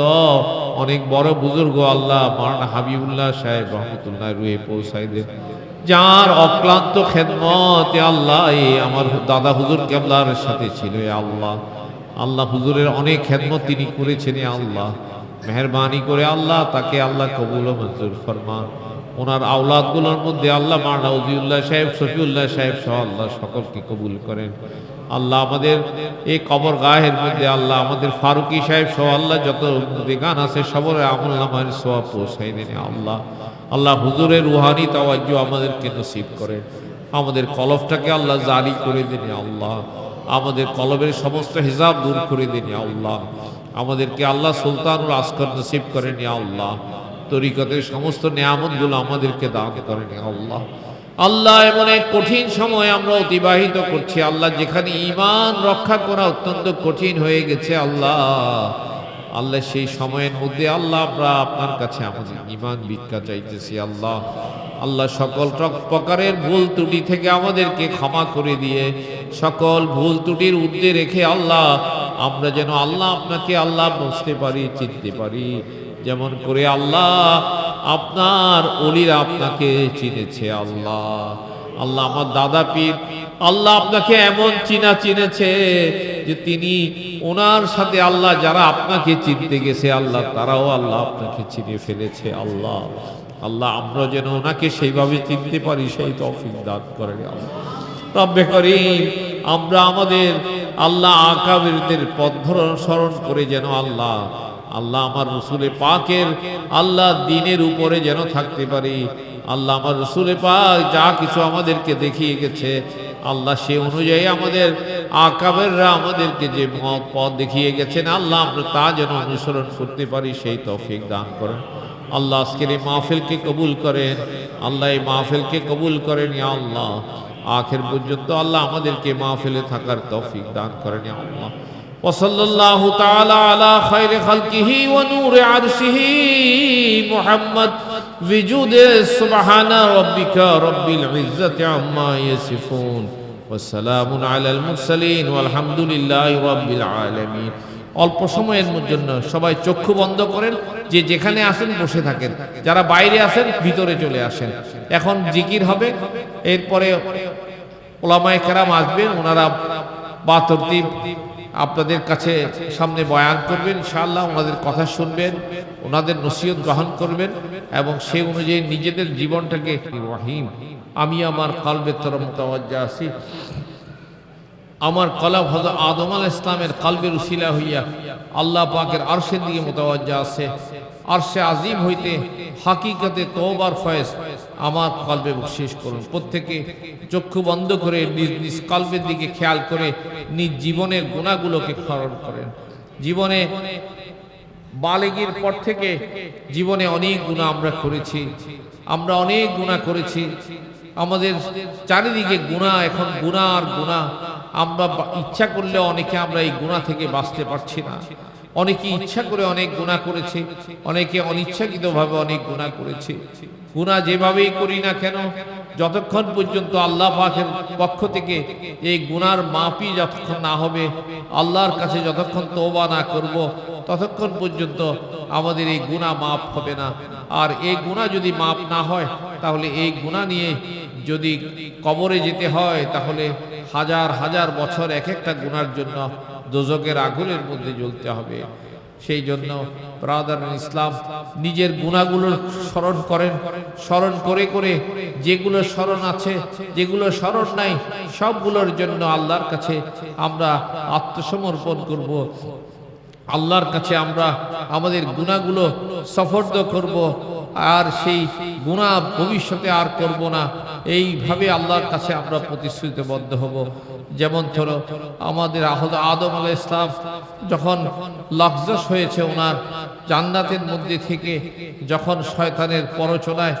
অনেক বড় বুজুর্গ আল্লাহ মাওলানা হাবিবুল্লাহ সাহেব রাহমাতুল্লাহি রুহি পৌঁছাই দেন যার অক্লান্ত খেদমতে আল্লাহ আমার দাদা হুজুর কেবলার সাথে ছিল আল্লাহ হুজুরের অনেক খেদমত তিনি করেছেন আল্লাহ মেহেরবানি করে আল্লাহ তাকে আল্লাহ কবুল ও মঞ্জুর ফরমান। ওনার আওলাদগুলোর মধ্যে আল্লাহ মাওলানা ওজিউল্লাহ সাহেব শফিউল্লাহ সাহেব সহ আল্লাহ সকলকে কবুল করেন আল্লাহ। আমাদের এই কবরগাহের মধ্যে আল্লাহ আমাদের ফারুকি সাহেব সহ আল্লাহ যত বেগান আছে সবার আমলনামার সওয়াব পৌঁছাই দেন আল্লাহ হুজুরের রুহানি তাওয়াজ্জু আমাদেরকে নসিব করেন। আমাদের কলবটাকে আল্লাহ জারি করে দেন আল্লাহ। আমাদের কলবের সমস্ত হিজাব দূর করে দেন আল্লাহ। আমাদেরকে আল্লাহ সুলতানুল আসকার নসিব করেন আল্লাহ। তরিকতের সমস্ত নিয়ামতগুলো আমাদেরকে দান করেন আল্লাহ। এমন এক কঠিন সময় আমরা অতিবাহিত করছি আল্লাহ যেখানে ঈমান রক্ষা করা অত্যন্ত কঠিন হয়ে গেছে আল্লাহ সেই সময়ের মধ্যে আল্লাহ আমরা আপনার কাছে আমাদের ঈমান ভিক্ষা চাইতেছি আল্লাহ সকল প্রকারের ভুল ত্রুটি থেকে আমাদেরকে ক্ষমা করে দিয়ে সকল ভুল ত্রুটির ঊর্ধ্বে রেখে আল্লাহ আমরা যেন আল্লাহ আপনাকে আল্লাহ বুঝতে পারি চিনতে পারি যেমন করে আল্লাহ আপনার ওলিরা আপনাকে চিনেছে আল্লাহ আমার দাদা পীর আল্লাহ আপনাকে এমন চিনেছে যে তিনি ওনার সাথে আল্লাহ যারা আপনাকে চিনতে গেছে আল্লাহ তারাও আল্লাহ আপনাকে চিনে ফেলেছে আল্লাহ আমরা যেন ওনাকে সেইভাবে চিনতে পারি সেই তৌফিক দান করেন রব্বে করিম। আমরা আমাদের আল্লাহ আকাবিরদের পথ অনুসরণ করে যেন আল্লাহ আমার রাসূলে পাকের আল্লাহ দ্বীনের উপরে যেন থাকতে পারি আমার রাসূলে পাক যা কিছু আমাদেরকে দেখিয়ে গেছে আল্লাহ সে অনুযায়ী আমাদের আকাবেররা আমাদেরকে যে পথ দেখিয়ে গেছেন আল্লাহ আমরা তা যেন অনুসরণ করতে পারি সেই তৌফিক দান করেন আল্লাহ। আজকের এই মাহফিলকে কবুল করেন এই মাহফিলকে কবুল করেন আল্লাহ। আখির পর্যন্ত আল্লাহ আমাদেরকে মাহফিলে থাকার তৌফিক দান করেন আল্লাহ। وصلى الله تعالى على خير خلقه ونور عرشه محمد وجود سبحان ربك رب العزة عما يصفون ওয়াসসালামুন আলাল মুরসালিন ওয়ালহামদুলিল্লাহি রাব্বিল আলামিন। অল্প সময়ের জন্য সবাই চক্ষু বন্ধ করেন, যে যেখানে আসেন বসে থাকেন, যারা বাইরে আসেন ভিতরে চলে আসেন। এখন জিকির হবে, এরপরে ওলামায়ে কেরাম আসবেন, ওনারা বা তরতিব আপনাদের কাছে সামনে বয়ান করবেন, ইনশাআল্লাহ ওনাদের কথা শুনবেন, ওনাদের নসিহত গ্রহণ করবেন এবং সেই অনুযায়ী নিজেদের জীবনটাকে রহিম। আমি আমার কলবের তরফ মুতাওয়াজ্জা আছি, আমার কলব হযরত আদম আলাইহিস সালামের কলবের উসিলা হইয়া আল্লাহ পাকের আরশের দিকে মুতাওয়াজ্জা আছে। আরশে আজিম হইতে হাকিকতে তওবার ফয়েজ আমার কলবে বখশিশ করুন। প্রত্যেকে চক্ষু বন্ধ করে নিজ নিজ কলবের দিকে খেয়াল করে নিজ জীবনের গুনাহগুলোকে স্মরণ করেন। জীবনে বালেগীর পর থেকে জীবনে অনেক গুনাহ আমরা করেছি, আমরা অনেক গুনাহ করেছি। আমাদের চারিদিকে গুনাহ, এখন গুনাহ আর গুনাহ। আমরা ইচ্ছা করলে অনেকে আমরা এই গুনাহ থেকে বাঁচতে পারছি না। অনেকে ইচ্ছা করে অনেক গুনাহ করেছে, অনেকে অনিচ্ছাকৃতভাবে অনেক গুনাহ করেছে। গুনাহ যেভাবেই করি না কেন, যতক্ষণ পর্যন্ত আল্লাহ পাকের পক্ষ থেকে এই গুনার মাপই যতক্ষণ না হবে, আল্লাহর কাছে যতক্ষণ তওবা না করব, ততক্ষণ পর্যন্ত আমাদের এই গুনাহ মাপ হবে না। আর এই গুনাহ যদি মাপ না হয়, তাহলে এই গুনাহ নিয়ে যদি কবরে যেতে হয়, তাহলে হাজার হাজার বছর এক একটা গুনার জন্য দোজকের আগুনের মধ্যে জ্বলতে হবে। সেই জন্য ব্রাদার ইসলাম, নিজের গুনাহগুলোর স্মরণ করেন, স্মরণ করে করে যেগুলো স্মরণ আছে, যেগুলো স্মরণ নাই, সবগুলোর জন্য আল্লাহর কাছে আমরা আত্মসমর্পণ করব। আল্লাহর কাছে আমরা আমাদের গুনাহগুলো সুপর্দ করব, আর সেই গুনাহ ভবিষ্যতে আর করব না। এইভাবে আল্লাহর কাছে আমরা প্রতিশ্রুতিবদ্ধ হব। যেমন ধরো আমাদের আদম আলাইহিস সালাম যখন লজ্জাস হয়েছে, ওনার জান্নাতের মধ্যে থেকে যখন শয়তানের প্ররোচনায়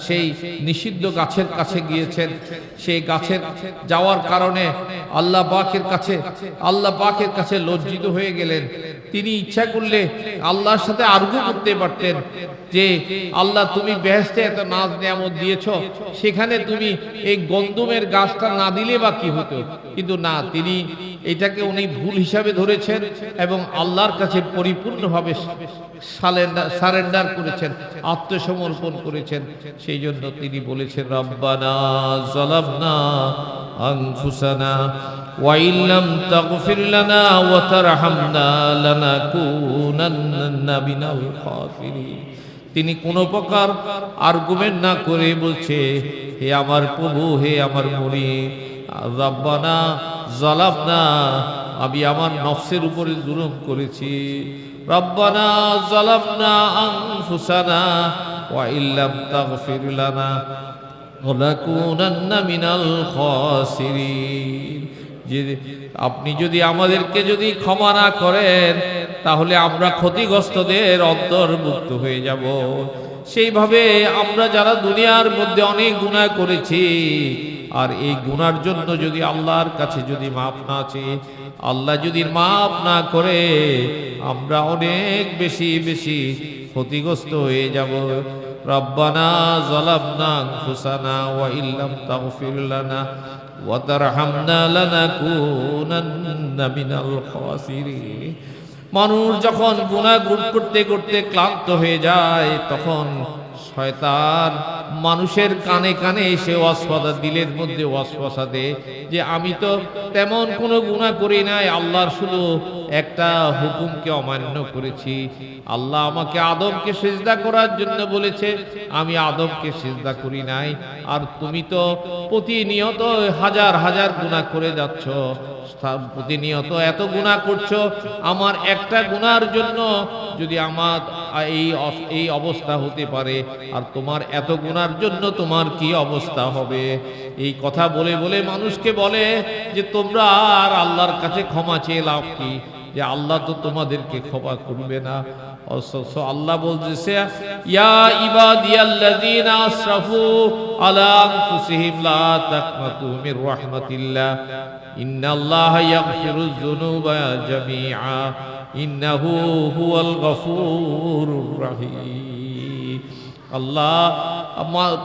সেই নিষিদ্ধ গাছের কাছে গিয়েছেন, সেই গাছের যাওয়ার কারণে আল্লাহ পাকের কাছে লজ্জিত হয়ে গেলেন। তিনি ইচ্ছা করলে আল্লাহর সাথে আরজু করতে পারতেন যে আল্লাহ, তুমি বেহেশতে এত নাজ নিয়ামত দিয়েছো, সেখানে তুমি এই গন্ধমের গাছটা না দিলে বা কি হতো? কিন্তু না, তিনি এটাকে উনি ভুল হিসাবে ধরেছেন এবং আল্লাহর কাছে পরিপূর্ণভাবে সারেন্ডার করেছেন, আত্মসমর্পণ করেছেন। সেই জন্য তিনি বলেছেন, রব্বানা যালামনা আনফুসানা ওয়া ইল্লাম তাগফির লানা ওয়া তারহামনা লানাকুনান্না মিনাল খাসিরিন। তিনি কোনো প্রকার আর্গুমেন্ট না করে বলছে, হে আমার প্রভু, হে আমার মুনিব, রব্বানা যালামনা, আমি আমার নফসের উপরে জুলুম করেছি। রব্বানা যালামনা আনফুসানা ওয়া ইল্লাম তাগফির লানা ওয়া লাকুনান্না মিনাল খাসিরিন। যে আপনি যদি আমাদেরকে যদি ক্ষমা না করেন, তাহলে আমরা ক্ষতিগ্রস্তদের অন্তর্ভুক্ত হয়ে যাব। সেইভাবে আমরা যারা দুনিয়ার মধ্যে অনেক গুনাহ করেছি, আর এই গুনার জন্য যদি আল্লাহর কাছে যদি মাপ না চেয়ে, আল্লাহ যদি মাপ না করে, আমরা অনেক বেশি বেশি ক্ষতিগ্রস্ত হয়ে যাব। রব্বানা যালামনা আনফুসানা ওয়া ইল্লাম তাগফির লানা ওয়া তারহামনা লানাকুনান্না মিনাল খাসিরিন। মানুষ যখন গুনাহ করতে করতে ক্লান্ত হয়ে যায়, তখন শয়তান মানুষের কানে কানে এসে ওয়াসওয়াসা, দিলের মধ্যে ওয়াসওয়াসা দেয় যে আমি তো তেমন কোনো গুনাহ করি নাই, আল্লাহর শুধু একটা হুকুমকে অমান্য করেছি। আল্লাহ আমাকে আদমকে সিজদা করার জন্য বলেছে, আমি আদমকে সিজদা করি নাই। আর তুমি তো প্রতিনিয়ত হাজার হাজার গুনাহ করে যাচ্ছ, প্রতিনিয়ত এত গুনাহ করছো, আমার একটা গুনার জন্য যদি আমার এই অবস্থা হতে পারে, আর তোমার এত গুনার জন্য তোমার কি অবস্থা হবে? এই কথা বলে বলে মানুষকে বলে যে তোমরা আর আল্লাহর কাছে ক্ষমা চেয়ে লাভ কি, যে আল্লাহ তো তোমাদেরকে ক্ষমা করবে না। অথচ আল্লাহ বলতেছে, ইয়া ইবাদিয়াল্লাযীনা আসরাফু আলা আনফুসিহিম লা তাকনাতু মির রাহমাতিল্লাহ ইন্নাল্লাহা ইয়াগফিরুয যুনুবা জামিআ ইন্নাহু হুয়াল গফুরুর রহিম। আল্লাহ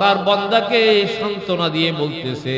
তার বান্দাকে সান্ত্বনা দিয়ে বলতেছে,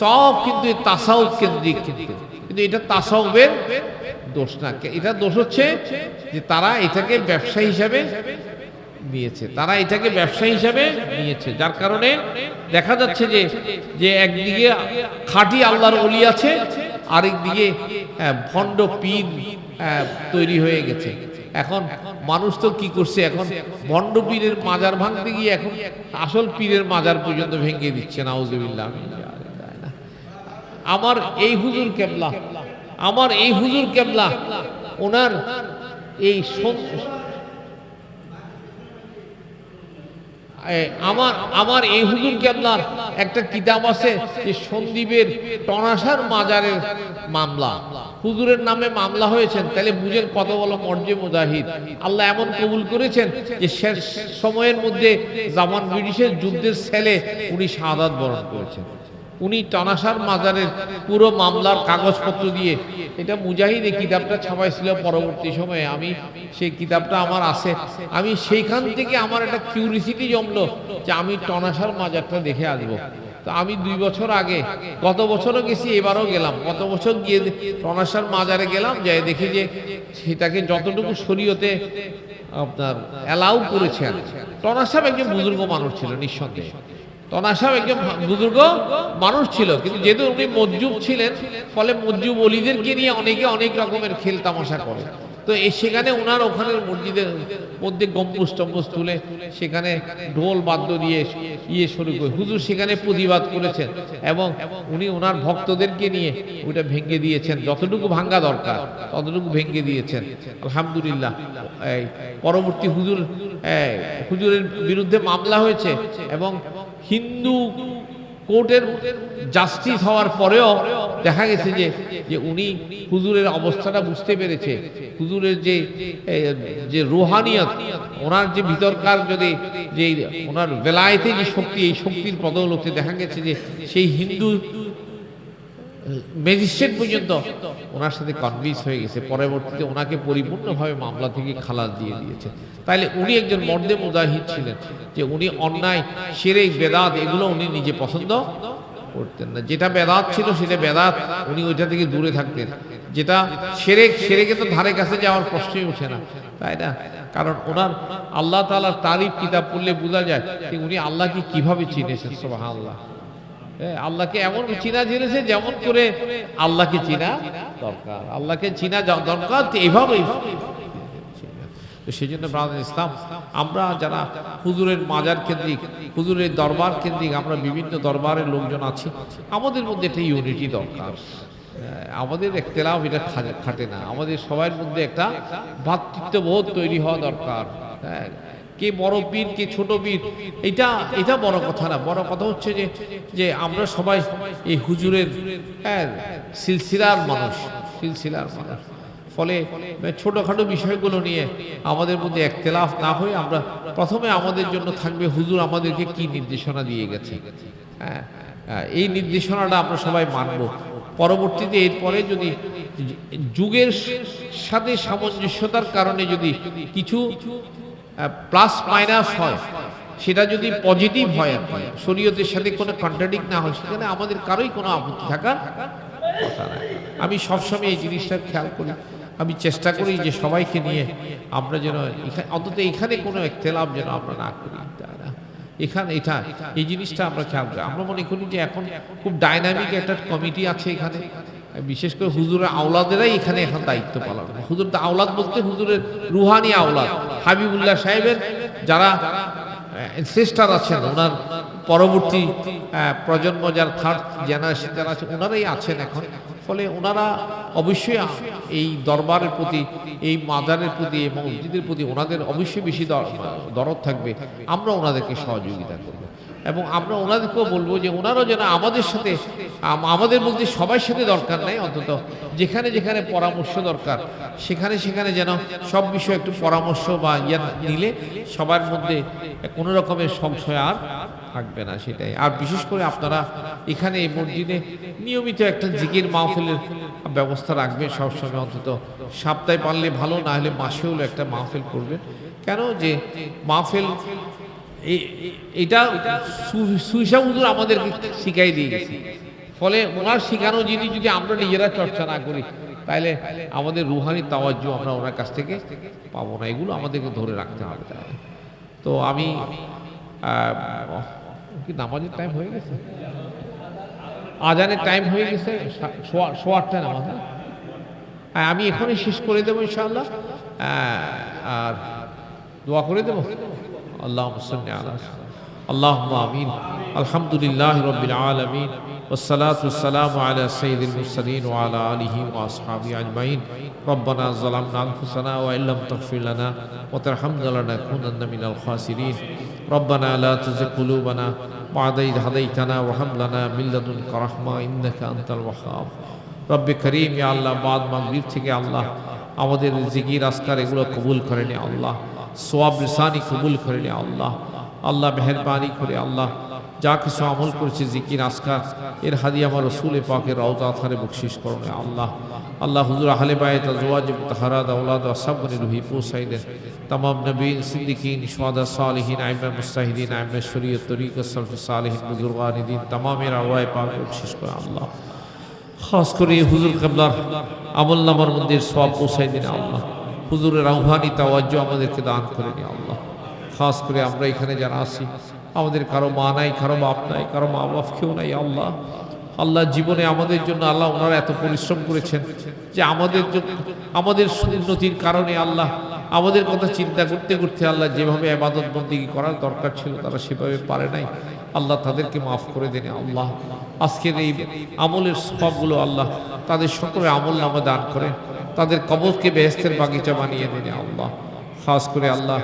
সব কিন্তু তাসাউফ কেন্দ্রিক, কিন্তু এটা তাসাউফের দোষ না। এটা দোষ হচ্ছে যে তারা এটাকে ব্যবসা হিসাবে নিয়েছে, তারা এটাকে ব্যবসা হিসাবে নিয়েছে, যার কারণে দেখা যাচ্ছে যে একদিকে খাঁটি আল্লাহর ওলি আছে, আরেকদিকে ভণ্ড পীর তৈরি হয়ে গেছে। এখন মানুষ তো কি করছে, এখন ভণ্ড পীরের মাজার ভাঙতে গিয়ে এখন আসল পীরের মাজার পর্যন্ত ভেঙে দিচ্ছে, নাউজুবিল্লাহ। আমার এই হুজুর কেবলা, আমার এই হুজুর কেবলা ওনার এই আমার এই হুজুর কেবলার একটা কিতাব আছে যে সন্দীপের টনাসার মাজারের মামলা, হুজুরের নামে মামলা হয়েছেন, তাহলে বুঝেন কত বড় মর্জে মুজাহিদ। আল্লাহ এমন কবুল করেছেন যে শেষ সময়ের মধ্যে জামান ব্রিটিশের যুদ্ধের ছেলে উনি শাহাদাত বরণ করেছেন। উনি টনাসার মাজারের পুরো মামলার কাগজপত্র দিয়ে, এটা মুজাহিদ এই কিতাবটা ছাপাইছিল পরবর্তী সময়ে, আমি সেই কিতাবটা আমার আছে, আমি সেইখান থেকে আমার একটা কিউরিসিটি জমলো যে আমি টনাসার মাজারটা দেখে আসবো। তো আমি 2 বছর আগে, গত বছরও গেছি, এবারও গেলাম, গত বছর গিয়ে টনাসার মাজারে গেলাম, যাই দেখি যে সেটাকে যতটুকু শরীয়তে আপনার অ্যালাউ করেছেন। টনাসাব একজন বুজুর্গ মানুষ ছিল নিঃসন্দেহে, টনাসাব একজন বুজুর্গ মানুষ ছিল, কিন্তু যেহেতু উনি মজ্জুব ছিলেন, ফলে মজ্জুব ওলিদেরকে নিয়ে অনেকে অনেক রকমের খেল তামাশা করে। তো সেখানে ওনার ওখানের মসজিদের মধ্যে গম্বুজ টম্বুজ তুলে সেখানে ঢোল বাদ্য দিয়ে শুরু করে হুজুর সেখানে প্রতিবাদ করেছেন, এবং উনি ওনার ভক্তদেরকে নিয়ে ওইটা ভেঙে দিয়েছেন, যতটুকু ভাঙ্গা দরকার ততটুকু ভেঙে দিয়েছেন। আলহামদুলিল্লাহ। পরবর্তী হুজুরের বিরুদ্ধে মামলা হয়েছে, এবং হিন্দু কোর্টের জাস্টিস হওয়ার পরেও দেখা গেছে যে উনি হুজুরের অবস্থাটা বুঝতে পেরেছে, হুজুরের যে রুহানিয়ত, ওনার যে ভিতরকার যে ওনার বেলায়েতে যে শক্তি, এই শক্তির বদৌলতে দেখা গেছে যে সেই হিন্দু ম্যাজিস্ট্রেট পর্যন্ত ওনার সাথে কনভিন্স হয়ে গেছে, পরবর্তীতে ওনাকে পরিপূর্ণভাবে মামলা থেকে খালাস দিয়ে দিয়েছে। তাইলে উনি একজন মর্দে মুজাহিদ ছিলেন, যে উনি অন্যায়, শিরক, বেদাত এগুলো উনি নিজে পছন্দ করতেন না। যেটা বেদাত ছিল সেটা বেদাত, উনি ওইটা থেকে দূরে থাকতেন। যেটা শিরকে তো ধারে কাছে যাওয়ার প্রশ্নই ওঠে না, তাই না? কারণ ওনার আল্লাহ তাআলার তারিফ কিতাব পড়লে বোঝা যায় যে উনি আল্লাহকে কিভাবে চিনেছেন। সুবহানাল্লাহ। আল্লাহকে এমন চিনা জেনেছে যেমন করে আল্লাহকে চিনা দরকার, আল্লাহকে চিনা দরকার এইভাবেই। তো সেই জন্য ব্রাদার ইসলাম, আমরা যারা হুজুরের মাজার কেন্দ্রিক, হুজুরের দরবার কেন্দ্রিক, আমরা বিভিন্ন দরবারের লোকজন আছি, আমাদের মধ্যে একটা ইউনিটি দরকার। আমাদের ইখতিলাফ এটা খাটে না, আমাদের সবার মধ্যে একটা ভ্রাতৃত্ববোধ তৈরি হওয়া দরকার। কে বড় পীর, কে ছোট পীর, এটা বড় কথা না। বড় কথা হচ্ছে যে আমরা সবাই এই হুজুরের সিলসিলার মানুষ। ফলে ছোটখাটো বিষয়গুলো নিয়ে আমাদের মধ্যে ইখতিলাফ না হয়ে আমরা প্রথমে আমাদের জন্য থাকবে হুজুর আমাদেরকে কি নির্দেশনা দিয়ে গেছে, এই নির্দেশনাটা আমরা সবাই মানব। পরবর্তীতে এরপরে যদি যুগের সাথে সামঞ্জস্যতার কারণে যদি কিছু প্লাস মাইনাস হয়, সেটা যদি পজিটিভ হয়, শরীয়তের সাথে কোনো কন্ট্রাডিক্ট না হয়, সেখানে আমাদের কারোই কোনো আপত্তি থাকার কথা নাই। আমি সবসময় এই জিনিসটা খেয়াল করি, আমি চেষ্টা করি যে সবাইকে নিয়ে আমরা যেন অন্তত এখানে কোনো ইখতিলাফ যেন আমরা না করি। এখানে এই জিনিসটা আমরা খেয়াল করি। আমরা মনে করি যে এখন খুব ডাইনামিক একটা কমিটি আছে এখানে, বিশেষ করে হুজুরের আওলাদেরাই এখানে এখন দায়িত্ব পালন করে। হুজুর আওলাদ বলতে হুজুরের রুহানি আওলাদ, হাবিবুল্লাহ সাহেবের যারা অ্যানসেস্টার আছেন, ওনার পরবর্তী প্রজন্ম, যারা থার্ড জেনারেশন যারা আছে, ওনারাই আছেন এখন। ফলে ওনারা অবশ্যই এই দরবারের প্রতি, এই মাজারের প্রতি, এই মসজিদের প্রতি ওনাদের অবশ্যই বেশি দরদ থাকবে। আমরা ওনাদেরকে সহযোগিতা করব, এবং আমরা ওনাদেরকেও বলবো যে ওনারাও যেন আমাদের সাথে, আমাদের মধ্যে সবার সাথে দরকার নাই, অন্তত যেখানে যেখানে পরামর্শ দরকার সেখানে যেন সব বিষয়ে একটু পরামর্শ বা নিলে সবার মধ্যে কোনো রকমের সংশয় আর থাকবে না, সেটাই। আর বিশেষ করে আপনারা এখানে এই মসজিদে নিয়মিত একটা জিকির মাহফিলের ব্যবস্থা রাখবেন সবসময়, অন্তত সপ্তাহে পারলে ভালো, না হলে মাসে হলো একটা মাহফিল করবেন। কেন যে মাহফিল এটা সুইসা হুজুর আমাদেরকে শিখাই দিয়ে গেছে। ফলে ওনার শেখানো জিনিস যদি আমরা নিজেরা চর্চা না করি তাহলে আমাদের রুহানি তাওয়াজ্জু আমরা ওনার কাছ থেকে পাবো না। এগুলো আমাদেরকে ধরে রাখতে হবে। তো আমি কি নামাজের টাইম হয়ে গেছে, আজানের টাইম হয়ে গেছে, 8:15 নামাজ। আমি এখনই শেষ করে দেবো ইনশাআল্লাহ, আর দোয়া করে দেবো। আল্লাহুম্মা সাল্লি আলা আল্লাহুম্মা আমিন। আলহামদুলিল্লাহি রাব্বিল আলামিন والصلاة والسلام على سيد المرسلين وعلى آله وأصحابه أجمعين. ربنا ظلمنا أنفسنا وإن لم تغفر لنا وترحمنا لنكونن من الخاسرين. ربنا لا تزغ قلوبنا بعد إذ هديتنا وهب لنا من لدنك رحمة إنك أنت الوهاب. রব্বে করিম, ইয়া আল্লাহ, বাদ মাগরিব থেকে আল্লাহ আমাদের জিকির আজকার এগুলো কবুল করে নে আল্লাহ, সোয়াব রিসানি কবুল করে নে আল্লাহ। আল্লাহ মেহেরবানি করে আল্লাহ যা কিছু আমল করেছে জিকির আজকার এর হাদিয়া আমার রসুল পাকের রওজা থারে বকশিশ করো নে আল্লাহ। আল্লাহ হুজুর আহলে বায়ত আজওয়াজ মুতাহহারাত আওলাদ আসহাবুন রুহি পৌঁছাইলেন तमाम নবীন সিদ্দিকিন শুহাদা সালিহিন আইম্মা মুস্তাহিদিন আইম্মা শরীয়ত তরিকত সালফ সালিহিন বুজুর্গান দিন तमाমের আওয়ায় পাক বকশিশ করো আল্লাহ। খাস করে হুজুর কিবলার আমল নামার মধ্যে সওয়াব পৌঁছাই দিন আল্লাহ। হুজুরের রুহানি তাওয়াজ্জু আমাদেরকে দান করে দিন আল্লাহ। খাস করে আমরা এখানে যারা আছি আমাদের কারো মা নাই, কারো বাপ নাই, কারো মা বাপ কেউ নাই আল্লাহ। আল্লাহ জীবনে আমাদের জন্য আল্লাহ ওনারা এত পরিশ্রম করেছেন যে আমাদের জন্য আমাদের উন্নতির কারণে আল্লাহ আমাদের কথা চিন্তা করতে করতে আল্লাহ যেভাবে ইবাদত বন্দেগী করার দরকার ছিল তারা সেভাবে পারে নাই আল্লাহ। তাদেরকে মাফ করে দেন আল্লাহ। আজকের এই আমলের সবগুলো আল্লাহ তাদের সকলের আমল নামা দান করেন, তাদের কবরকে বেহেশতের বাগিচা বানিয়ে দেন আল্লাহ। খাস করে আল্লাহ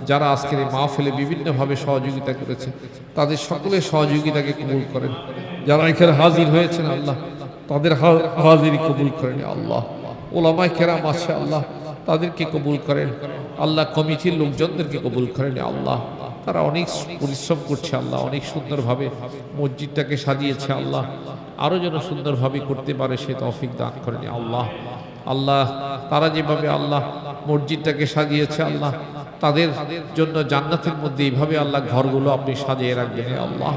যারা আজকের এই মাহফিলে বিভিন্নভাবে সহযোগিতা করেছে তাদের সকলের সহযোগিতাকে কবুল করেন। যারা এখানে হাজির হয়েছেন আল্লাহ তাদের হাজিরি কবুল করেন আল্লাহ। ওলামায়ে কেরাম আছে আল্লাহ তাদেরকে কবুল করেন আল্লাহ। কমিটির লোকজনদেরকে কবুল করেন আল্লাহ। তারা অনেক পরিশ্রম করছে আল্লাহ, অনেক সুন্দরভাবে মসজিদটাকে সাজিয়েছে আল্লাহ। আরও যেন সুন্দরভাবে করতে পারে সে তৌফিক দান করেন আল্লাহ। আল্লাহ তারা যেভাবে আল্লাহ মসজিদটাকে সাজিয়েছে আল্লাহ তাদের জন্য জান্নাতের মধ্যে এইভাবে আল্লাহ ঘরগুলো আপনি সাজিয়ে রাখবেন আল্লাহ।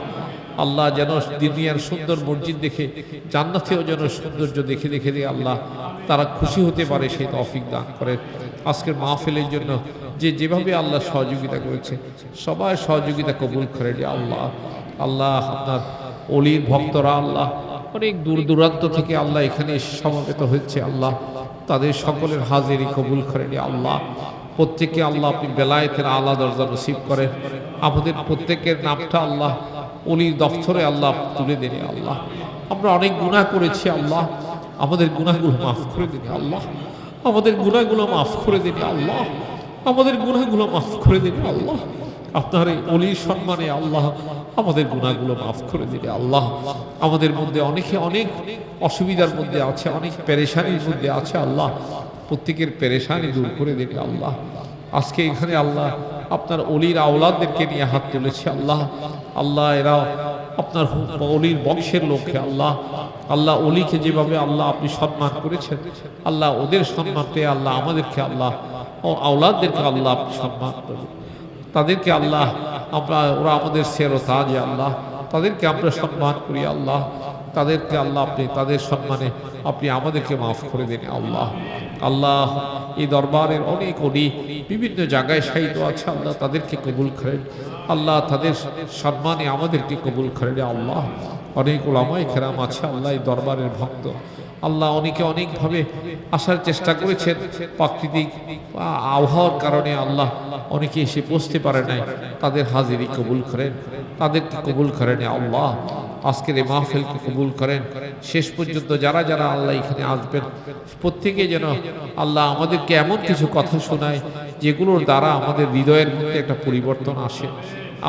আল্লাহ যেন দুনিয়ার সুন্দর মসজিদ দেখে জান্নাতেও যেন সৌন্দর্য দেখে দেখে দিয়ে আল্লাহ তারা খুশি হতে পারে সেই তৌফিক দান করেন। আজকের মাহফিলের জন্য যে যেভাবে আল্লাহ সহযোগিতা করেছে সবাই সহযোগিতা কবুল করে আল্লাহ। আল্লাহ আপনার অলির ভক্তরা আল্লাহ অনেক দূর দূরান্ত থেকে আল্লাহ এখানে সমবেত হচ্ছে আল্লাহ, তাদের সকলের হাজিরি কবুল করে আল্লাহ। প্রত্যেকে আল্লাহ আপনি বেলায়েতের আলা দরজা নসিব করেন। আমাদের প্রত্যেকের নামটা আল্লাহ অলির দফতরে আল্লাহ তুলে দেন আল্লাহ। আমরা অনেক গুনাহ করেছি আল্লাহ, আমাদের গুনাহগুলো মাফ করে দিন আল্লাহ। আমাদের গুনাহগুলো মাফ করে দিন আল্লাহ। আমাদের গুনাহগুলো মাফ করে দিন আল্লাহ। আপনার এই অলির সম্মানে আল্লাহ আমাদের গুনাহগুলো মাফ করে দিন আল্লাহ। আমাদের মধ্যে অনেকে অনেক অসুবিধার মধ্যে আছে, অনেক পেরেশানির মধ্যে আছে আল্লাহ। প্রত্যেকের পেরেশানি দূর করে দিন আল্লাহ। আজকে এখানে আল্লাহ আপনার অলির আওলাদদেরকে নিয়ে হাত তুলেছে আল্লাহ। আল্লাহ এরা আপনার অলির বংশের লোককে আল্লাহ। আল্লাহ অলিকে যেভাবে আল্লাহ আপনি সম্মান করেছেন আল্লাহ ওদের সম্মান পেয়ে আল্লাহ আমাদেরকে আল্লাহ ও আওলাদদেরকে আল্লাহ আপনি সম্মান করবেন। তাদেরকে আল্লাহ আমরা ওরা আমাদের সেরতাজ আল্লাহ, তাদেরকে আমরা সম্মান করি আল্লাহ। তাদেরকে আল্লাহ আপনি তাদের সম্মানে আপনি আমাদেরকে মাফ করে দেন আল্লাহ। আল্লাহ এই দরবারের অনেক অলি বিভিন্ন জায়গায় শায়িত আছে আল্লাহ, তাদেরকে কবুল করেন আল্লাহ। তাদের সম্মানে আমাদেরকে কবুল করেন আল্লাহ। অনেক ওলামায়ে কেরাম আছে আল্লাহ এই দরবারের ভক্ত আল্লাহ, অনেকে অনেকভাবে আসার চেষ্টা করেছেন, প্রাকৃতিক আবহাওয়ার কারণে আল্লাহ অনেকে এসে পৌঁছতে পারে নাই, তাদের হাজিরি কবুল করেন, তাদেরকে কবুল করেন আল্লাহ। আজকের এই মাহফিলকে কবুল করেন। শেষ পর্যন্ত যারা যারা আল্লাহ এখানে আসবেন প্রত্যেকে যেন আল্লাহ আমাদেরকে এমন কিছু কথা শোনায় যেগুলোর দ্বারা আমাদের হৃদয়ের মধ্যে একটা পরিবর্তন আসে,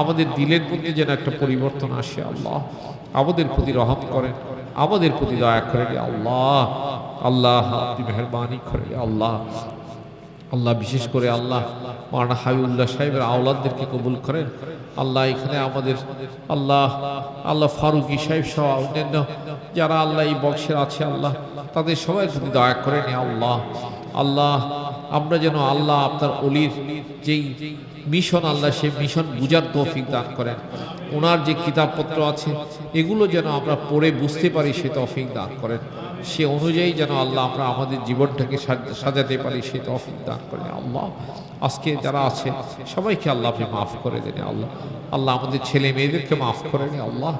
আমাদের দিলের মধ্যে যেন একটা পরিবর্তন আসে আল্লাহ। আমাদের প্রতি রহম করেন, আমাদের প্রতি দয়া করেন আল্লাহ। আল্লাহ আপনি মেহেরবানি করেন আল্লাহ। আল্লাহ বিশেষ করে আল্লাহ মাওলানা হাবিবুল্লাহ সাহেবের আওলাদদেরকে কবুল করেন আল্লাহ। এখানে আমাদের আল্লাহ আল্লাহ ফারুকি সাহেব সহ অন্যান্য যারা আল্লাহ এই বংশের আছে আল্লাহ তাদের সবাই প্রতি দয়া করেন আল্লাহ। আল্লাহ আমরা যেন আল্লাহ আপনার অলির যেই মিশন আল্লাহ সেই মিশন বুঝার তৌফিক দান করেন ওনার যে কিতাবপত্র আছে এগুলো যেন আমরা পড়ে বুঝতে পারি সে তৌফিক দান করেন। সে অনুযায়ী যেন আল্লাহ আমরা আমাদের জীবনটাকে সাজাতে পারি সে তৌফিক দান করেন। আল্লাহ আজকে যারা আছে সবাইকে আল্লাহ আপনি মাফ করে দেন। আল্লাহ আল্লাহ আমাদের ছেলে মেয়েদেরকে মাফ করেন। আল্লাহ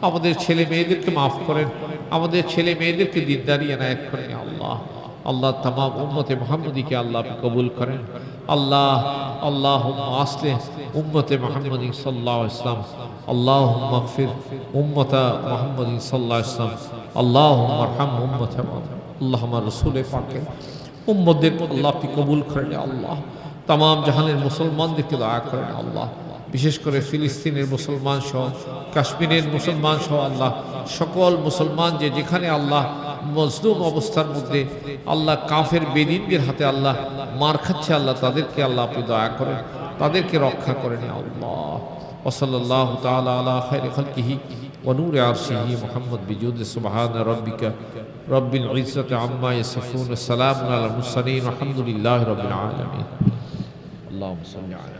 আমাদের ছেলে মেয়েদেরকে মাফ করেন, আমাদের ছেলে মেয়েদেরকে দিনদারি এনায়েত করেন। আল্লাহ আল্লাহ তামাম উম্মতে মুহাম্মদীকে আল্লাহ আপনি কবুল করেন। আল্লাহ আল্লাহুম্মা আসলিহ উম্মতে মুহাম্মদী সাল্লাল্লাহু আলাইহি ওয়াসাল্লাম, আল্লাহুম্মা আগফির উম্মতা মুহাম্মদী সাল্লাল্লাহু আলাইহি ওয়াসাল্লাম, আল্লাহুম্মা আরহাম উম্মতা আল্লাহুম্মা রাসূলে পাকের উম্মতদের আল্লাহ আপনি কবুল করেন। আল্লাহ তামাম জাহানের মুসলমানদেরকে দয়া করেন। আল্লাহ বিশেষ করে ফিলিস্তিনের মুসলমান সহ কাশ্মীরের মুসলমান সহ আল্লাহ সকল মুসলমান যে যেখানে আল্লাহ মজলুম অবস্থার মধ্যে আল্লাহ কাফের বেদিনদের হাতে আল্লাহ মার খাচ্ছে, আল্লাহ তাদেরকে আল্লাহ আপনি দয়া করেন, তাদেরকে রক্ষা করেন। আল্লাহ ওয়াসাল্লাল্লাহু তাআলা আলা খায়রি খালকিহি ওয়া নূরি আরশিহি মুহাম্মদ বিজুদি সুবহানা রাব্বিকা রব্বিল ইজ্জাতি আম্মা ইয়াসিফুন ওয়া সালামুন আলাল মুরসালিন ওয়া আলহামদুলিল্লাহি রাব্বিল আলামিন। আল্লাহুম্মা সাল্লি আলা